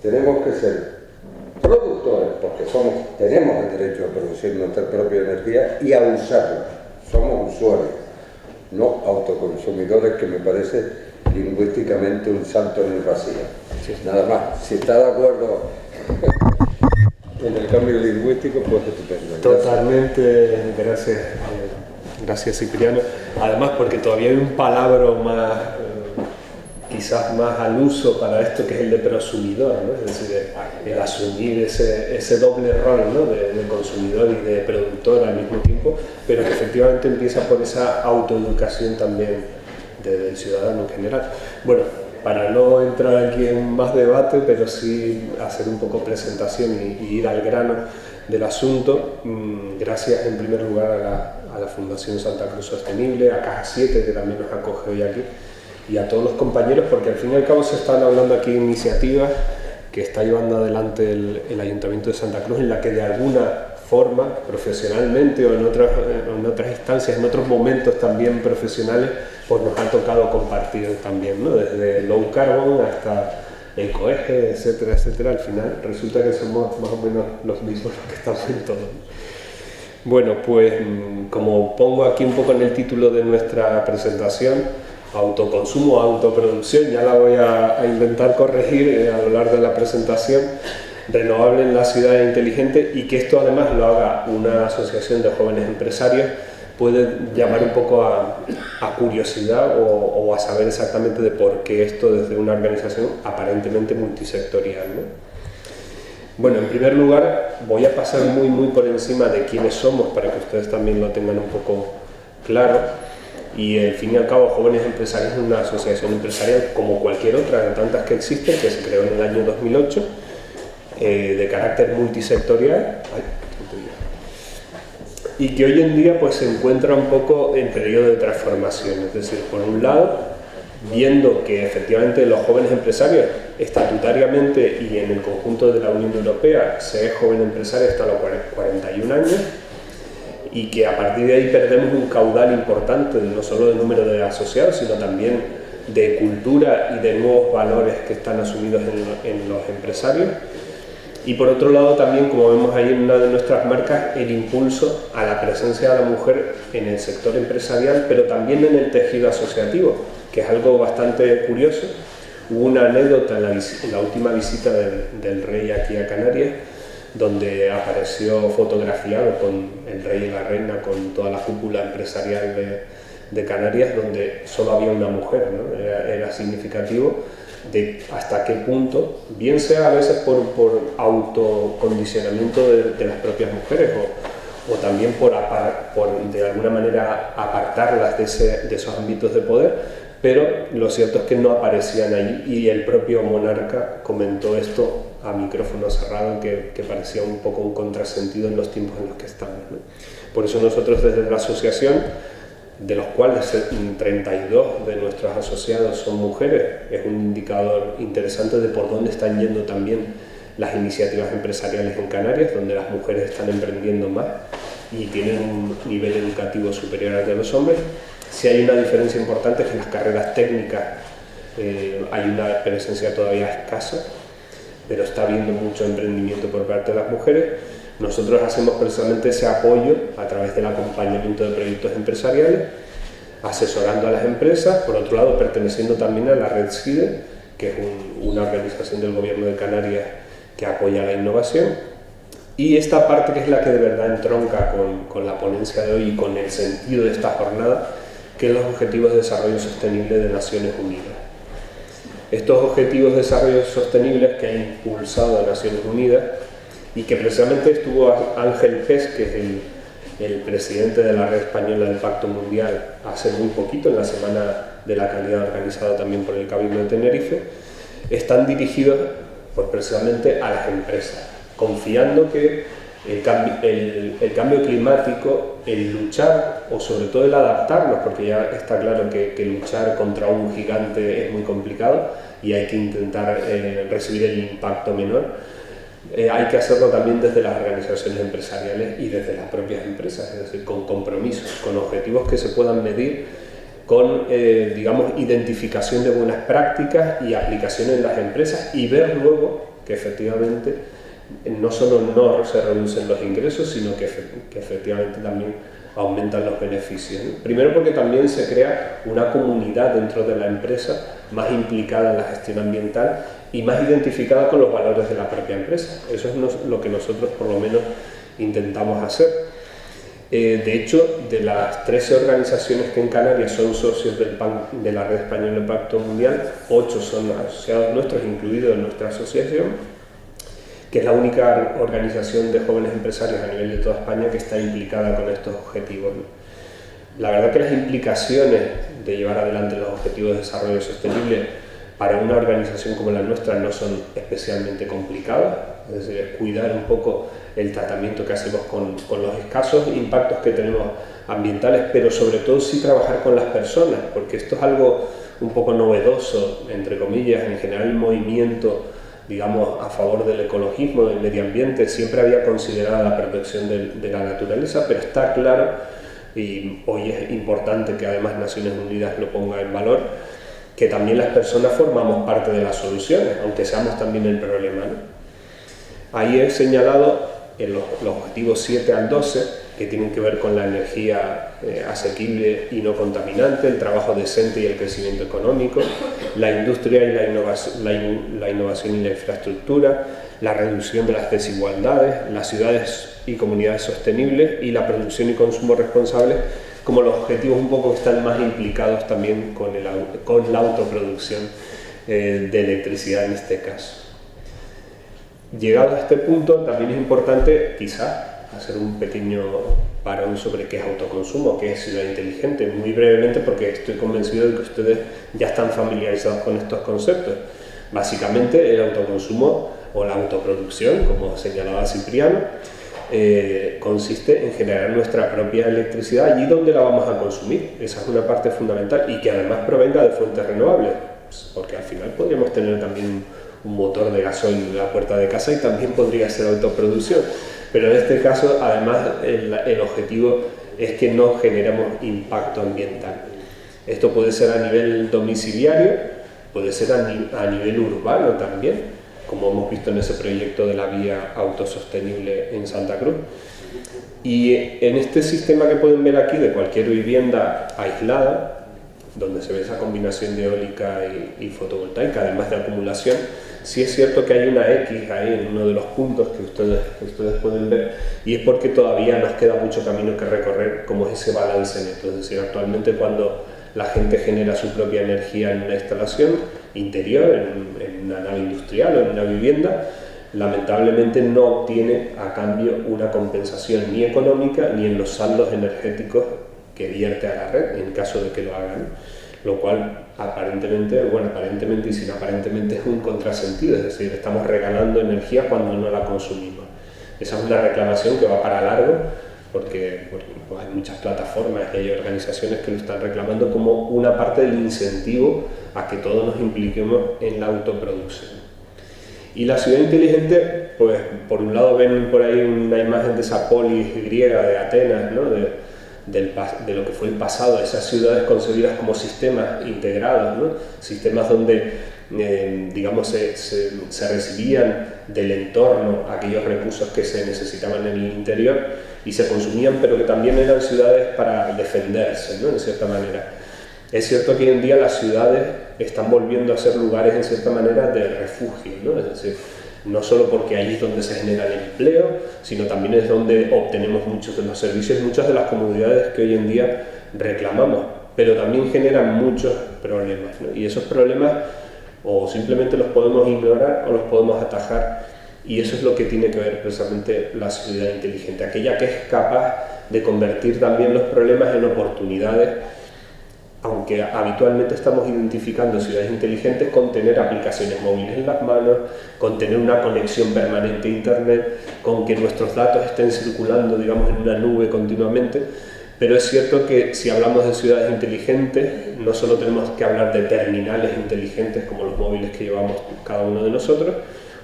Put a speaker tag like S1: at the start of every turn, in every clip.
S1: tenemos que ser productores, porque tenemos el derecho a producir nuestra propia energía y a usarla. Somos usuarios, no autoconsumidores, que me parece lingüísticamente un salto en el vacío. Sí. Nada más, si está de acuerdo en el cambio lingüístico, pues estupendo.
S2: Totalmente, gracias. Gracias, Cipriano. Además, porque todavía hay un palabra más, quizás más al uso para esto, que es el de prosumidor, ¿no? Es decir, el asumir ese doble rol, ¿no? de consumidor y de productor al mismo tiempo, pero que efectivamente empieza por esa autoeducación también del ciudadano en general. Bueno, para no entrar aquí en más debate, pero sí hacer un poco presentación y ir al grano del asunto, gracias en primer lugar a la Fundación Santa Cruz Sostenible, a Caja 7, que también nos acoge hoy aquí, y a todos los compañeros, porque al fin y al cabo se están hablando aquí de iniciativas que está llevando adelante el Ayuntamiento de Santa Cruz, en la que de alguna forma, profesionalmente o en otras instancias, en otros momentos también profesionales, pues nos ha tocado compartir también, ¿no? Desde low carbon hasta ecoeje, etcétera, etcétera. Al final resulta que somos más o menos los mismos los que estamos en todo. Bueno, pues como pongo aquí un poco en el título de nuestra presentación, autoconsumo, autoproducción, ya la voy a intentar corregir a lo largo de la presentación, renovable en la ciudad inteligente, y que esto además lo haga una asociación de jóvenes empresarios, puede llamar un poco a curiosidad o a saber exactamente de por qué esto desde una organización aparentemente multisectorial, ¿no? Bueno, en primer lugar voy a pasar muy por encima de quiénes somos para que ustedes también lo tengan un poco claro. Y al fin y al cabo, Jóvenes Empresarios es una asociación empresarial como cualquier otra de tantas que existen, que se creó en el año 2008, de carácter multisectorial, y que hoy en día pues se encuentra un poco en periodo de transformación. Es decir, por un lado, viendo que efectivamente los jóvenes empresarios estatutariamente y en el conjunto de la Unión Europea se es joven empresario hasta los 41 años, y que a partir de ahí perdemos un caudal importante no solo de número de asociados, sino también de cultura y de nuevos valores que están asumidos en los empresarios. Y por otro lado también, como vemos ahí en una de nuestras marcas, el impulso a la presencia de la mujer en el sector empresarial, pero también en el tejido asociativo, que es algo bastante curioso. Hubo una anécdota en la última visita del rey aquí a Canarias, donde apareció fotografiado con el rey y la reina, con toda la cúpula empresarial de Canarias, donde solo había una mujer, ¿no? Era significativo de hasta qué punto, bien sea a veces por autocondicionamiento de las propias mujeres o también por de alguna manera apartarlas de esos ámbitos de poder, pero lo cierto es que no aparecían ahí, y el propio monarca comentó esto a micrófono cerrado, que parecía un poco un contrasentido en los tiempos en los que estamos, ¿no? Por eso nosotros desde la asociación, de los cuales 32 de nuestros asociados son mujeres, es un indicador interesante de por dónde están yendo también las iniciativas empresariales en Canarias, donde las mujeres están emprendiendo más y tienen un nivel educativo superior al de los hombres. Si hay una diferencia importante es que en las carreras técnicas hay una presencia todavía escasa, pero está habiendo mucho emprendimiento por parte de las mujeres. Nosotros hacemos precisamente ese apoyo a través del acompañamiento de proyectos empresariales, asesorando a las empresas, por otro lado perteneciendo también a la Red CIDE, que es una organización del Gobierno de Canarias que apoya la innovación. Y esta parte, que es la que de verdad entronca con la ponencia de hoy y con el sentido de esta jornada, que es los Objetivos de Desarrollo Sostenible de Naciones Unidas. Estos Objetivos de Desarrollo Sostenible que ha impulsado Naciones Unidas, y que precisamente estuvo Ángel Pes, que es el presidente de la Red Española del Pacto Mundial, hace muy poquito, en la Semana de la Calidad organizada también por el Cabildo de Tenerife, están dirigidos precisamente a las empresas, confiando que el cambio climático, el luchar, o sobre todo el adaptarnos, porque ya está claro que luchar contra un gigante es muy complicado y hay que intentar recibir el impacto menor. Hay que hacerlo también desde las organizaciones empresariales y desde las propias empresas, es decir, con compromisos, con objetivos que se puedan medir, con, digamos, identificación de buenas prácticas y aplicación en las empresas, y ver luego que que efectivamente no solo no se reducen los ingresos, sino que efectivamente también aumentan los beneficios, ¿no? Primero porque también se crea una comunidad dentro de la empresa más implicada en la gestión ambiental y más identificada con los valores de la propia empresa. Eso es lo que nosotros por lo menos intentamos hacer. De hecho, de las 13 organizaciones que en Canarias son socios de la Red Española de Pacto Mundial, 8 son asociados nuestros, incluidos en nuestra asociación, que es la única organización de jóvenes empresarios a nivel de toda España que está implicada con estos objetivos. La verdad que las implicaciones de llevar adelante los objetivos de desarrollo sostenible para una organización como la nuestra no son especialmente complicadas, es decir, es cuidar un poco el tratamiento que hacemos con los escasos impactos que tenemos ambientales, pero sobre todo sí trabajar con las personas, porque esto es algo un poco novedoso, entre comillas. En general el movimiento, digamos, a favor del ecologismo, del medio ambiente, siempre había considerado la protección de la naturaleza, pero está claro, y hoy es importante que además Naciones Unidas lo ponga en valor, que también las personas formamos parte de las soluciones, aunque seamos también el problema, ¿no? Ahí he señalado en los objetivos 7 al 12, que tienen que ver con la energía asequible y no contaminante, el trabajo decente y el crecimiento económico, la industria y la innovación y la infraestructura, la reducción de las desigualdades, las ciudades y comunidades sostenibles y la producción y consumo responsables, como los objetivos un poco que están más implicados también con la autoproducción de electricidad en este caso. Llegado a este punto, también es importante quizás hacer un pequeño parón sobre qué es autoconsumo, qué es ciudad inteligente, muy brevemente, porque estoy convencido de que ustedes ya están familiarizados con estos conceptos. Básicamente el autoconsumo o la autoproducción, como señalaba Cipriano, consiste en generar nuestra propia electricidad allí donde la vamos a consumir. Esa es una parte fundamental, y que además provenga de fuentes renovables, porque al final podríamos tener también un motor de gasoil en la puerta de casa y también podría ser autoproducción, pero en este caso además el objetivo es que no generemos impacto ambiental. Esto puede ser a nivel domiciliario, puede ser a nivel urbano también, como hemos visto en ese proyecto de la vía autosostenible en Santa Cruz. Y en este sistema que pueden ver aquí de cualquier vivienda aislada, donde se ve esa combinación de eólica y fotovoltaica, además de acumulación, sí es cierto que hay una X ahí en uno de los puntos que ustedes pueden ver, y es porque todavía nos queda mucho camino que recorrer, como es ese balance neto. Es decir, actualmente cuando la gente genera su propia energía en una instalación interior, en una nave industrial o en una vivienda, lamentablemente no obtiene a cambio una compensación ni económica ni en los saldos energéticos que vierte a la red, en caso de que lo hagan, lo cual aparentemente y sin aparentemente es un contrasentido, es decir, estamos regalando energía cuando no la consumimos. Esa es una reclamación que va para largo, porque hay muchas plataformas y hay organizaciones que lo están reclamando como una parte del incentivo a que todos nos impliquemos en la autoproducción. Y la ciudad inteligente, pues por un lado ven por ahí una imagen de esa polis griega de Atenas, ¿no? de lo que fue el pasado, esas ciudades concebidas como sistemas integrados, ¿no? Sistemas donde digamos se recibían del entorno aquellos recursos que se necesitaban en el interior y se consumían, pero que también eran ciudades para defenderse, ¿no? En cierta manera. Es cierto que hoy en día las ciudades están volviendo a ser lugares en cierta manera de refugio, ¿no? Es decir, no solo porque allí es donde se genera el empleo, sino también es donde obtenemos muchos de los servicios, muchas de las comodidades que hoy en día reclamamos, pero también generan muchos problemas, ¿no? Y esos problemas o simplemente los podemos ignorar o los podemos atajar, y eso es lo que tiene que ver precisamente la ciudad inteligente, aquella que es capaz de convertir también los problemas en oportunidades. Aunque habitualmente estamos identificando ciudades inteligentes con tener aplicaciones móviles en las manos, con tener una conexión permanente a Internet, con que nuestros datos estén circulando, digamos, en una nube continuamente, pero es cierto que si hablamos de ciudades inteligentes, no solo tenemos que hablar de terminales inteligentes como los móviles que llevamos cada uno de nosotros,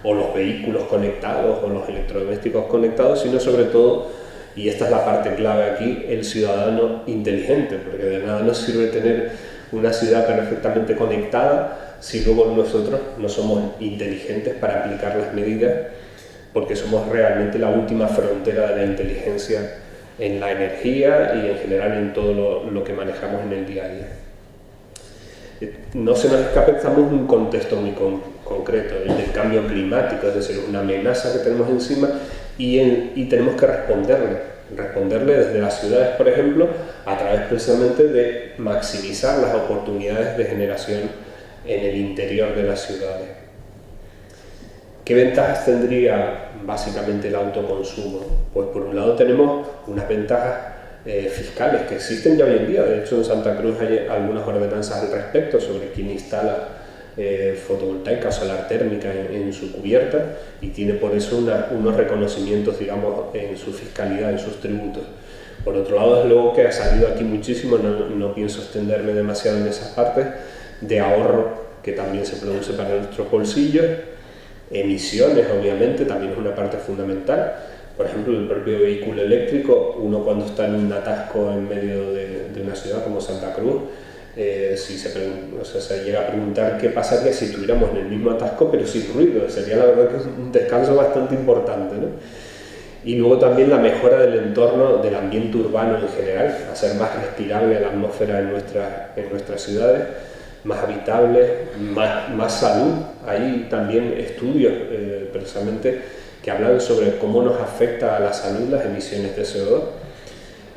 S2: o los vehículos conectados, o los electrodomésticos conectados, sino sobre todo, y esta es la parte clave aquí, el ciudadano inteligente, porque de nada nos sirve tener una ciudad perfectamente conectada si luego nosotros no somos inteligentes para aplicar las medidas, porque somos realmente la última frontera de la inteligencia en la energía y en general en todo lo que manejamos en el día a día. No se nos escape, estamos en un contexto muy concreto, el del cambio climático, es decir, una amenaza que tenemos encima y tenemos que responderle desde las ciudades, por ejemplo, a través precisamente de maximizar las oportunidades de generación en el interior de las ciudades. ¿Qué ventajas tendría básicamente el autoconsumo? Pues por un lado tenemos unas ventajas fiscales que existen ya hoy en día. De hecho, en Santa Cruz hay algunas ordenanzas al respecto sobre quién instala fotovoltaica o solar térmica en su cubierta, y tiene por eso unos reconocimientos, digamos, en su fiscalidad, en sus tributos. Por otro lado, es luego que ha salido aquí muchísimo, no pienso extenderme demasiado en esas partes, de ahorro que también se produce para nuestros bolsillos, emisiones, obviamente, también es una parte fundamental. Por ejemplo, el propio vehículo eléctrico, uno cuando está en un atasco en medio de una ciudad como Santa Cruz, si se llega a preguntar qué pasaría si estuviéramos en el mismo atasco pero sin ruido, sería la verdad que es un descanso bastante importante, ¿no? Y luego también la mejora del entorno, del ambiente urbano en general, hacer más respirable la atmósfera en nuestras ciudades, más habitable, más salud. Hay también estudios precisamente que hablan sobre cómo nos afecta a la salud las emisiones de CO2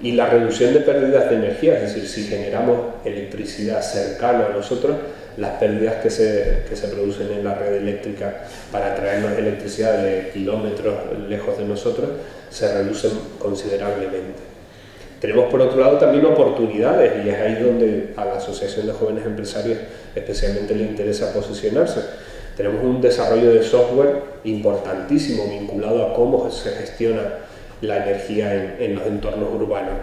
S2: y la reducción de pérdidas de energía, es decir, si generamos electricidad cercana a nosotros, las pérdidas que se producen en la red eléctrica para traernos electricidad de kilómetros lejos de nosotros se reducen considerablemente. Tenemos por otro lado también oportunidades, y es ahí donde a la Asociación de Jóvenes Empresarios especialmente le interesa posicionarse. Tenemos un desarrollo de software importantísimo vinculado a cómo se gestiona la energía en los entornos urbanos.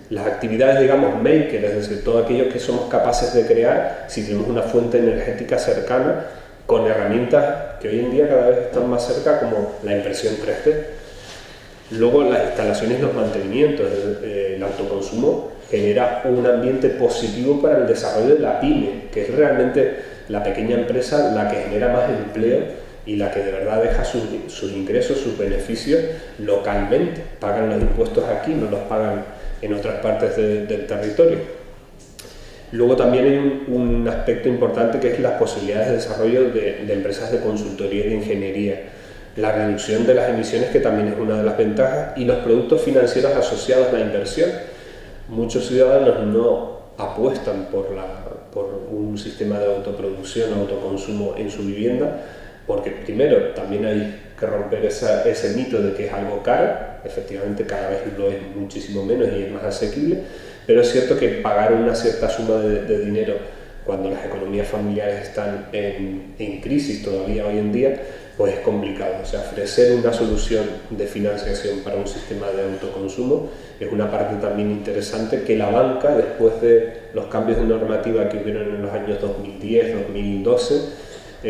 S2: Las actividades, digamos, maker, es decir, todo aquello que somos capaces de crear si tenemos una fuente energética cercana con herramientas que hoy en día cada vez están más cerca, como la impresión 3D. Luego las instalaciones y los mantenimientos, el autoconsumo genera un ambiente positivo para el desarrollo de la pyme, que es realmente la pequeña empresa la que genera más empleo y la que de verdad deja sus ingresos, sus beneficios localmente. Pagan los impuestos aquí, no los pagan en otras partes del territorio. Luego también hay un aspecto importante que es las posibilidades de desarrollo de empresas de consultoría y de ingeniería, la reducción de las emisiones, que también es una de las ventajas, y los productos financieros asociados a la inversión. Muchos ciudadanos no apuestan por un sistema de autoproducción o autoconsumo en su vivienda, porque primero también hay que romper ese mito de que es algo caro. Efectivamente cada vez lo es muchísimo menos y es más asequible, pero es cierto que pagar una cierta suma de dinero cuando las economías familiares están en crisis todavía hoy en día, pues es complicado. O sea, ofrecer una solución de financiación para un sistema de autoconsumo es una parte también interesante que la banca, después de los cambios de normativa que hubieron en los años 2010, 2012,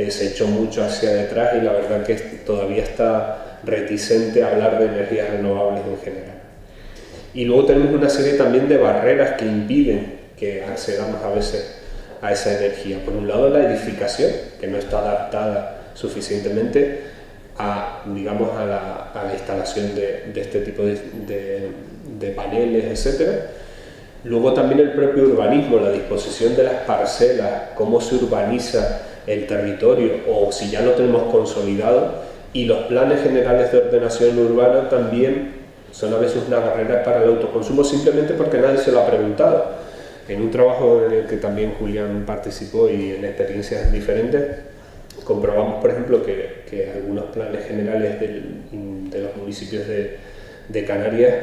S2: se echó mucho hacia detrás, y la verdad que todavía está reticente a hablar de energías renovables en general. Y luego tenemos una serie también de barreras que impiden que accedamos a veces a esa energía. Por un lado, la edificación, que no está adaptada suficientemente a la instalación de este tipo de paneles, etc. Luego también el propio urbanismo, la disposición de las parcelas, cómo se urbaniza el territorio, o si ya lo tenemos consolidado, y los planes generales de ordenación urbana también son a veces una barrera para el autoconsumo, simplemente porque nadie se lo ha preguntado. En un trabajo en el que también Julián participó y en experiencias diferentes, comprobamos, por ejemplo, que algunos planes generales de los municipios de Canarias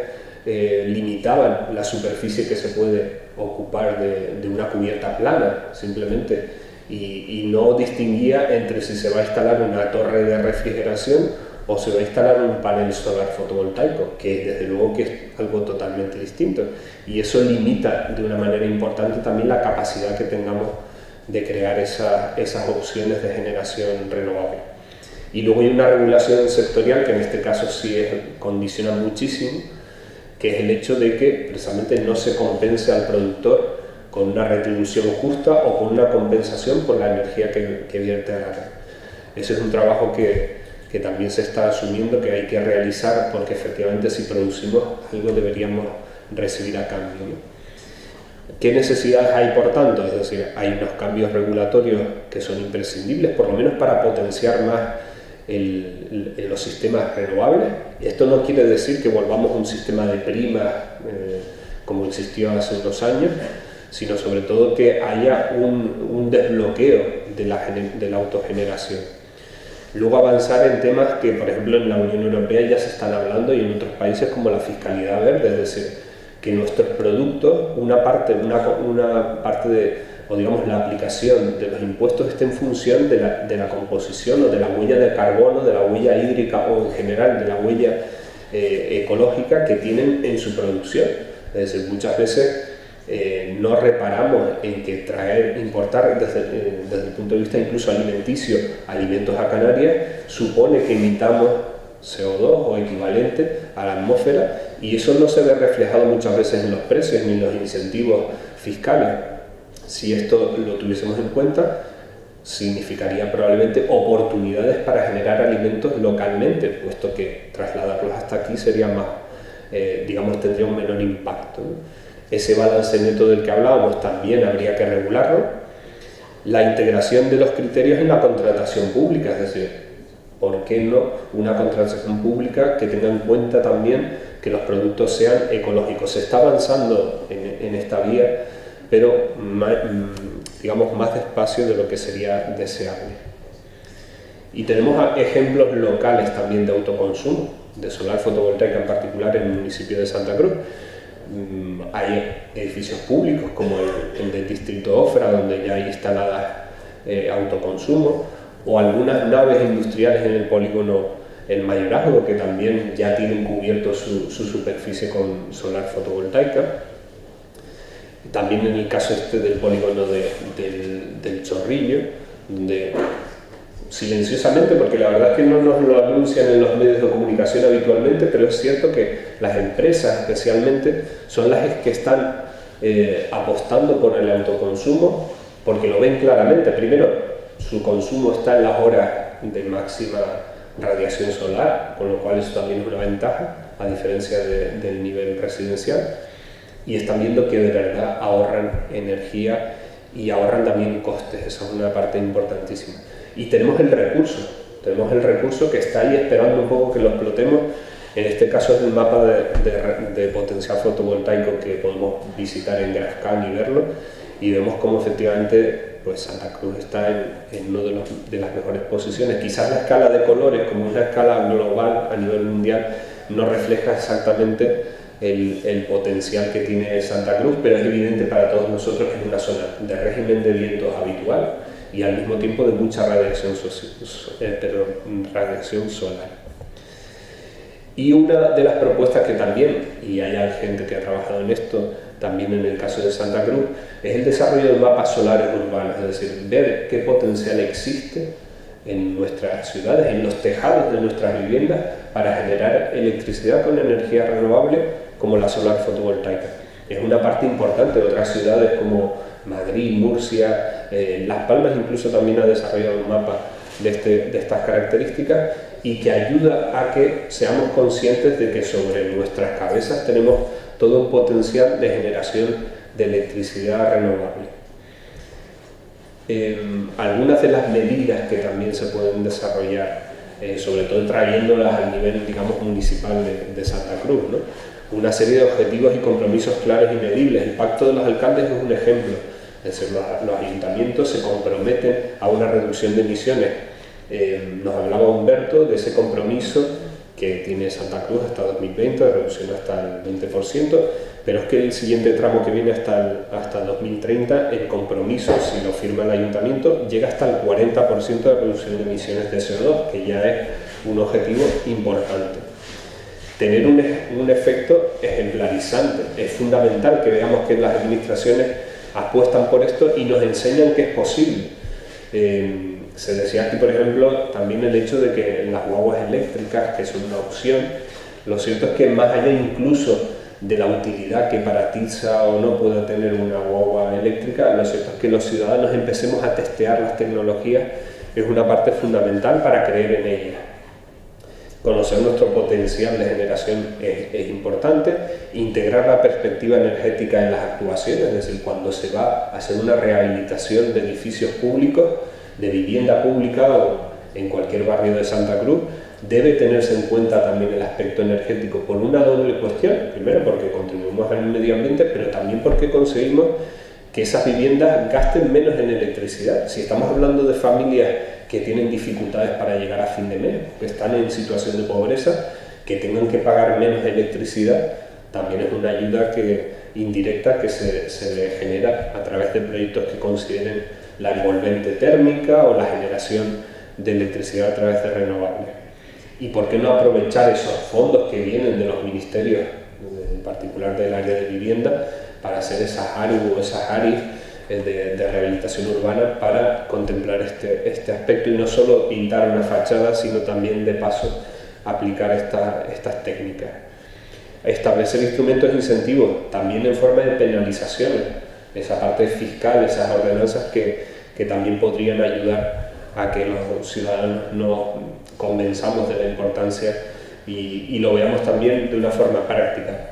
S2: limitaban la superficie que se puede ocupar de una cubierta plana, simplemente, y no distinguía entre si se va a instalar una torre de refrigeración o se va a instalar un panel solar fotovoltaico, que desde luego que es algo totalmente distinto, y eso limita de una manera importante también la capacidad que tengamos de crear esas opciones de generación renovable. Y luego hay una regulación sectorial que en este caso sí condiciona muchísimo, que es el hecho de que precisamente no se compense al productor con una retribución justa o con una compensación por la energía que vierte a la red. Ese es un trabajo que también se está asumiendo que hay que realizar, porque efectivamente si producimos algo deberíamos recibir a cambio, ¿no? ¿Qué necesidades hay, por tanto? Es decir, hay unos cambios regulatorios que son imprescindibles, por lo menos para potenciar más los sistemas renovables. Esto no quiere decir que volvamos a un sistema de primas como existió hace unos años, sino sobre todo que haya un desbloqueo de la autogeneración. Luego avanzar en temas que, por ejemplo, en la Unión Europea ya se están hablando y en otros países, como la fiscalidad verde, es decir, que nuestros productos, una parte o digamos la aplicación de los impuestos esté en función de la composición o de la huella de carbono, de la huella hídrica o en general de la huella ecológica que tienen en su producción. Es decir, muchas veces no reparamos en que importar desde el punto de vista incluso alimenticio, alimentos a Canarias, supone que emitamos CO2 o equivalente a la atmósfera, y eso no se ve reflejado muchas veces en los precios ni en los incentivos fiscales. Si esto lo tuviésemos en cuenta, significaría probablemente oportunidades para generar alimentos localmente, puesto que trasladarlos hasta aquí sería más, tendría un menor impacto, ¿no? Ese balance neto del que hablábamos también habría que regularlo. La integración de los criterios en la contratación pública, es decir, ¿por qué no una contratación pública que tenga en cuenta también que los productos sean ecológicos? Se está avanzando en esta vía, pero más despacio de lo que sería deseable. Y tenemos ejemplos locales también de autoconsumo, de solar fotovoltaica en particular en el municipio de Santa Cruz. Hay edificios públicos como el del distrito Ofra, donde ya hay instaladas autoconsumo, o algunas naves industriales en el polígono El Mayorazgo, que también ya tienen cubierto su superficie con solar fotovoltaica. También en el caso del polígono del Chorrillo, donde silenciosamente, porque la verdad es que no nos lo anuncian en los medios de comunicación habitualmente, pero es cierto que las empresas especialmente son las que están apostando por el autoconsumo, porque lo ven claramente. Primero, su consumo está en las horas de máxima radiación solar, con lo cual eso también es una ventaja, a diferencia del nivel residencial, y están viendo que de verdad ahorran energía y ahorran también costes. Esa es una parte importantísima. Y tenemos el recurso que está ahí esperando un poco que lo explotemos. En este caso es el mapa de potencial fotovoltaico que podemos visitar en Grascan y verlo, y vemos cómo efectivamente pues Santa Cruz está en una de las mejores posiciones. Quizás la escala de colores, como una escala global a nivel mundial, no refleja exactamente el potencial que tiene Santa Cruz, pero es evidente para todos nosotros que es una zona de régimen de vientos habitual y al mismo tiempo de mucha radiación solar. Y una de las propuestas que también, y hay gente que ha trabajado en esto, también en el caso de Santa Cruz, es el desarrollo de mapas solares urbanos, es decir, ver qué potencial existe en nuestras ciudades, en los tejados de nuestras viviendas, para generar electricidad con energía renovable como la solar fotovoltaica. Es una parte importante. De otras ciudades como Madrid, Murcia, Las Palmas incluso también ha desarrollado un mapa de estas características, y que ayuda a que seamos conscientes de que sobre nuestras cabezas tenemos todo un potencial de generación de electricidad renovable. Algunas de las medidas que también se pueden desarrollar, sobre todo trayéndolas al nivel, digamos, municipal de Santa Cruz, ¿no? Una serie de objetivos y compromisos claros y medibles. El Pacto de los Alcaldes es un ejemplo. Es decir, los ayuntamientos se comprometen a una reducción de emisiones. Nos hablaba Humberto de ese compromiso que tiene Santa Cruz hasta 2020, de reducción hasta el 20%, pero es que el siguiente tramo que viene hasta 2030, el compromiso, si lo firma el ayuntamiento, llega hasta el 40% de reducción de emisiones de CO2, que ya es un objetivo importante. Tener un efecto ejemplarizante. Es fundamental que veamos que las administraciones apuestan por esto y nos enseñan que es posible. Se decía aquí, por ejemplo, también el hecho de que las guaguas eléctricas, que son una opción, lo cierto es que más allá incluso de la utilidad que para Tirsa o no pueda tener una guagua eléctrica, lo cierto es que los ciudadanos empecemos a testear las tecnologías es una parte fundamental para creer en ellas. Conocer nuestro potencial de generación es importante, integrar la perspectiva energética en las actuaciones, es decir, cuando se va a hacer una rehabilitación de edificios públicos, de vivienda pública o en cualquier barrio de Santa Cruz, debe tenerse en cuenta también el aspecto energético por una doble cuestión. Primero, porque contribuimos al medio ambiente, pero también porque conseguimos que esas viviendas gasten menos en electricidad. Si estamos hablando de familias que tienen dificultades para llegar a fin de mes, que están en situación de pobreza, que tengan que pagar menos electricidad, también es una ayuda indirecta que se le genera a través de proyectos que consideren la envolvente térmica o la generación de electricidad a través de renovables. ¿Y por qué no aprovechar esos fondos que vienen de los ministerios, en particular del área de vivienda, para hacer esas ARU o esas ARIs de rehabilitación urbana para contemplar este aspecto y no solo pintar una fachada, sino también de paso aplicar estas técnicas? Establecer instrumentos de incentivos, también en forma de penalizaciones, esa parte fiscal, esas ordenanzas que también podrían ayudar a que los ciudadanos nos convenzamos de la importancia y lo veamos también de una forma práctica.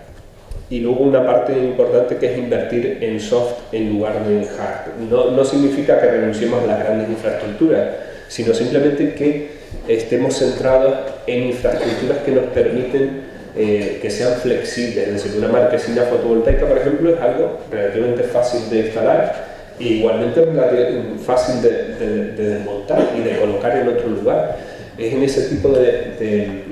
S2: Y luego una parte importante que es invertir en soft en lugar de en hard. No significa que renunciemos a las grandes infraestructuras, sino simplemente que estemos centrados en infraestructuras que nos permiten que sean flexibles. Es decir, una marquesina fotovoltaica, por ejemplo, es algo relativamente fácil de instalar e igualmente fácil de desmontar y de colocar en otro lugar. Es en ese tipo de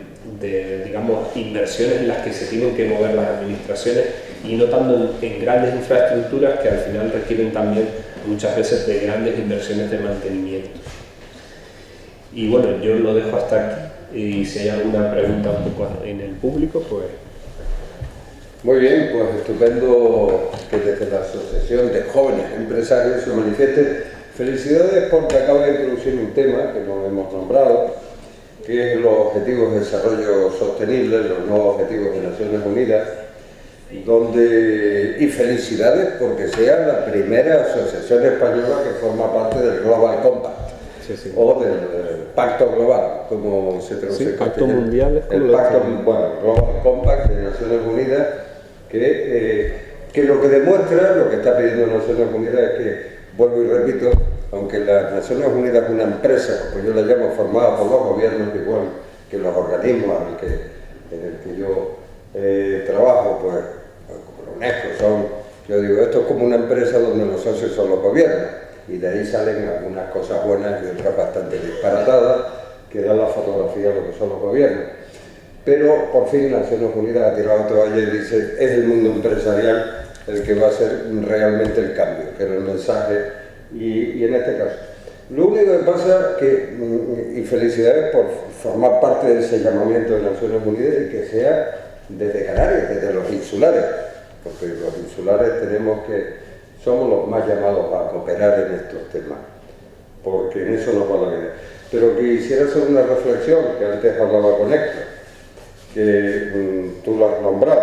S2: digamos, inversiones en las que se tienen que mover las administraciones y no tanto en grandes infraestructuras que al final requieren también muchas veces de grandes inversiones de mantenimiento. Y bueno, yo lo dejo hasta aquí y si hay alguna pregunta un poco en el público, pues...
S1: Muy bien, pues estupendo que desde la Asociación de Jóvenes Empresarios se manifiesten. Felicidades porque acaba de introducir un tema que no hemos nombrado, que es los Objetivos de Desarrollo Sostenible, los nuevos Objetivos de Naciones Unidas, y felicidades porque sea la primera asociación española que forma parte del Global Compact, o del Pacto Global, como se traduce.
S2: Sí, Pacto Mundial.
S1: El Pacto, Global Compact de Naciones Unidas, que lo que demuestra, lo que está pidiendo Naciones Unidas es que, vuelvo y repito, aunque las Naciones Unidas es una empresa, como yo la llamo, formada por los gobiernos, igual que los organismos en el que yo trabajo, pues como la UNESCO, yo digo, esto es como una empresa donde los socios son los gobiernos, y de ahí salen algunas cosas buenas y otras bastante disparatadas, que dan la fotografía de lo que son los gobiernos. Pero por fin Naciones Unidas ha tirado toalla y dice, es el mundo empresarial el que va a hacer realmente el cambio, que era el mensaje. Y en este caso, lo único que pasa y felicidades por formar parte de ese llamamiento de Naciones Unidas y que sea desde Canarias, desde los insulares, porque los insulares somos los más llamados a cooperar en estos temas, porque en eso nos va la vida. Pero quisiera hacer una reflexión, que antes hablaba con Héctor, que tú lo has nombrado,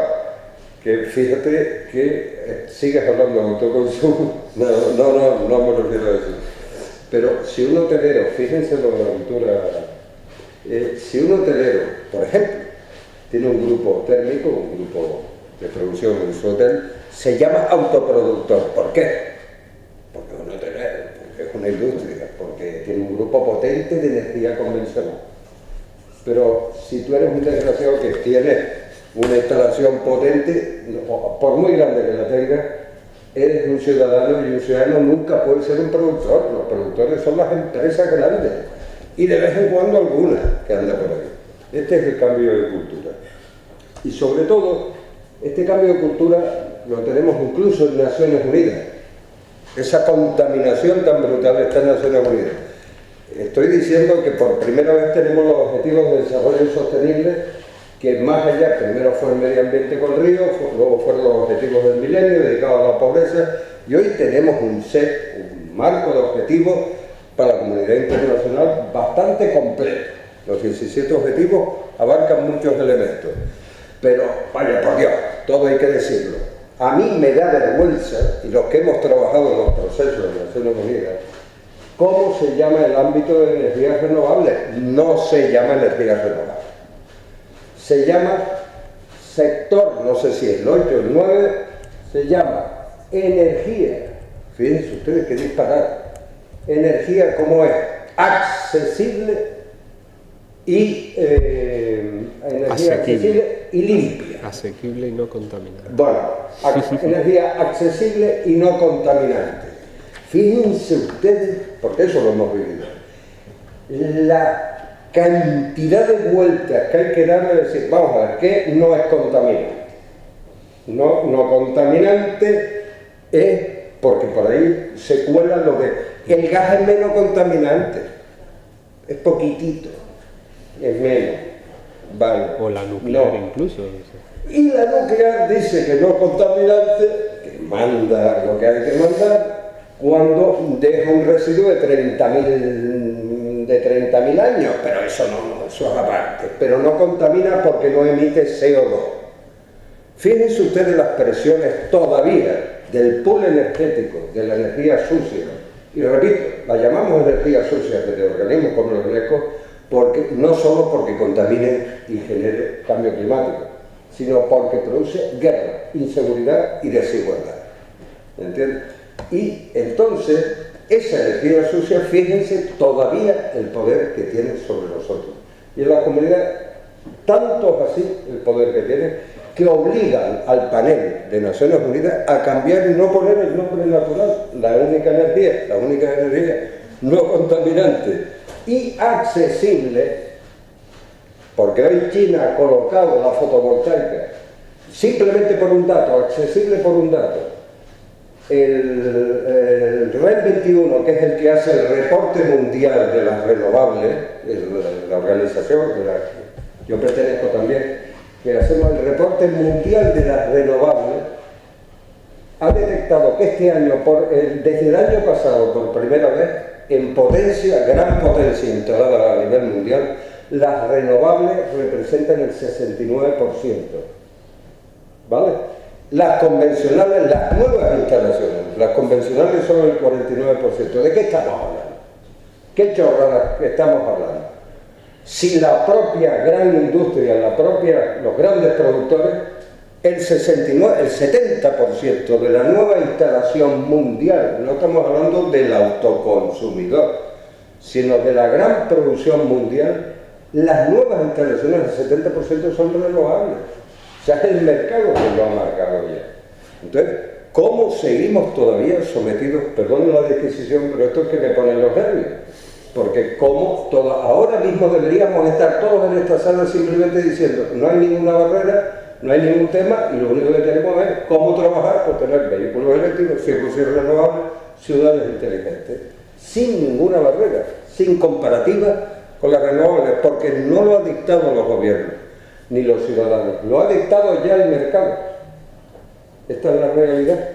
S1: que fíjate que sigues hablando de autoconsumo, no me refiero a eso, pero si un hotelero, fíjense lo de la cultura, si un hotelero, por ejemplo, tiene un grupo térmico, un grupo de producción en su hotel, se llama autoproductor. ¿Por qué? Porque es un hotelero, porque es una industria, porque tiene un grupo potente de energía convencional. Pero si tú eres un desgraciado que tienes una instalación potente, por muy grande que la tengas, eres un ciudadano y un ciudadano nunca puede ser un productor. Los productores son las empresas grandes y de vez en cuando alguna que anda por ahí. Este es el cambio de cultura. Y sobre todo, este cambio de cultura lo tenemos incluso en Naciones Unidas. Esa contaminación tan brutal está en Naciones Unidas. Estoy diciendo que por primera vez tenemos los Objetivos de Desarrollo Sostenible, que más allá, primero fue el medio ambiente con Río, luego fueron los Objetivos del Milenio dedicados a la pobreza, y hoy tenemos un marco de objetivos para la comunidad internacional bastante completo. Los 17 objetivos abarcan muchos elementos. Pero, vaya por Dios, todo hay que decirlo. A mí me da vergüenza, y los que hemos trabajado en los procesos de Naciones Unidas, ¿cómo se llama el ámbito de energías renovables? No se llama energías renovables. Se llama sector, no sé si el 8 o el 9, se llama energía. Fíjense ustedes qué disparate. Energía, ¿cómo es? Accesible y energía accesible y limpia.
S2: Asequible y no contaminante.
S1: Bueno, energía accesible y no contaminante. Fíjense ustedes, porque eso lo hemos vivido, la cantidad de vueltas que hay que darle a decir, vamos a ver, ¿qué no es contaminante? No contaminante es, porque por ahí se cuela lo de, el gas es menos contaminante, es poquitito, es menos, vale.
S2: O la nuclear
S1: no.
S2: incluso.
S1: Y la nuclear dice que no es contaminante, que manda lo que hay que mandar, cuando deja un residuo de 30.000 años, pero eso no, eso es aparte, pero no contamina porque no emite CO2. Fíjense ustedes las presiones todavía del pool energético, de la energía sucia, y repito, la llamamos energía sucia de organismos como los ECO, porque, no solo porque contamine y genere cambio climático, sino porque produce guerra, inseguridad y desigualdad. ¿Entiendes? Y entonces, esa energía sucia, fíjense todavía el poder que tiene sobre nosotros. Y en la comunidad, tanto es así el poder que tiene, que obligan al panel de Naciones Unidas a cambiar y no poner el nombre natural, la única energía no contaminante y accesible, porque hoy China ha colocado la fotovoltaica, simplemente por un dato, accesible por un dato. El REN 21, que es el que hace el reporte mundial de las renovables, la organización de la que yo pertenezco también, que hacemos el reporte mundial de las renovables, ha detectado que este año, desde el año pasado, por primera vez, en potencia, gran potencia instalada a nivel mundial, las renovables representan el 69%. ¿Vale? Las convencionales, las nuevas instalaciones, las convencionales son el 49%. ¿De qué estamos hablando? ¿Qué chorradas estamos hablando? Si la propia gran industria, los grandes productores, el 70% de la nueva instalación mundial, no estamos hablando del autoconsumidor, sino de la gran producción mundial, las nuevas instalaciones, el 70% son renovables. O sea, es el mercado que lo ha marcado ya. Entonces, ¿cómo seguimos todavía sometidos, perdonen la disquisición, pero esto es que me ponen los nervios? Porque ahora mismo deberíamos estar todos en esta sala simplemente diciendo, no hay ninguna barrera, no hay ningún tema, y lo único que tenemos es cómo trabajar por tener vehículos eléctricos, 100% renovables, ciudades inteligentes, sin ninguna barrera, sin comparativa con las renovables, porque no lo han dictado los gobiernos, ni los ciudadanos, lo ha dictado ya el mercado. Esta es la realidad.